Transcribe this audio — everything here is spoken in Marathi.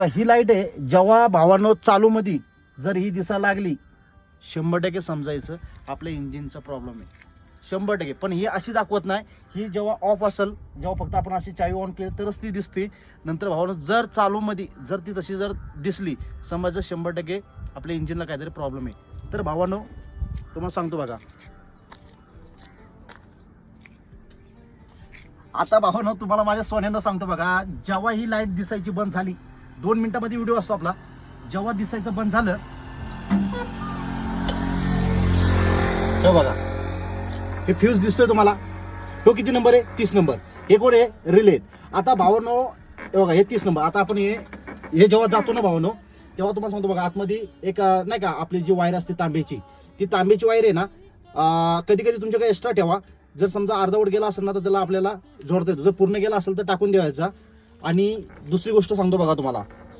ही लाईट आहे, जेव्हा भावांनो चालू मध्ये जर ही दिसायला लागली 100% समजायचं आपल्या इंजिनचा प्रॉब्लेम आहे 100%. पण ही अशी दाखवत नाही, ही जेव्हा ऑफ असेल, जेव्हा फक्त आपण अशी चावी ऑन केली तरच ती दिसते. नंतर भावांनो जर चालू मध्ये जर ती तशी जर दिसली समजायचं 100% आपल्या इंजिनला काहीतरी प्रॉब्लेम आहे. तर भावांनो तुम्हाला सांगतो बघा, आता भावांनो तुम्हाला माझ्या सोन्यानं सांगतो बघा, जेव्हा ही लाईट दिसायची बंद झाली 2 मिनिटांमध्ये व्हिडिओ असतो आपला, जेव्हा दिसायचं बंद झालं हे बघा, हे फ्यूज दिसतोय तुम्हाला, तो किती नंबर आहे 30 नंबर. हे कोण आहे रिले. आता भावांनो हे बघा, हे 30 नंबर. आता आपण हे जेव्हा जातो ना भावांनो, तेव्हा तुम्हाला सांगतो बघा, आतमध्ये एक नाही का आपली जी वायर असते तांब्याची, ती तांब्याची वायर आहे ना, कधी कधी तुमच्याकडे एक्स्ट्रा ठेवा. जर समजा अर्धवट गेला असेल ना तर त्याला आपल्याला जोडता येतो, जर पूर्ण गेला असेल तर टाकून द्यायचा. आणि दुसरी गोष्ट सांगतो बघा तुम्हाला,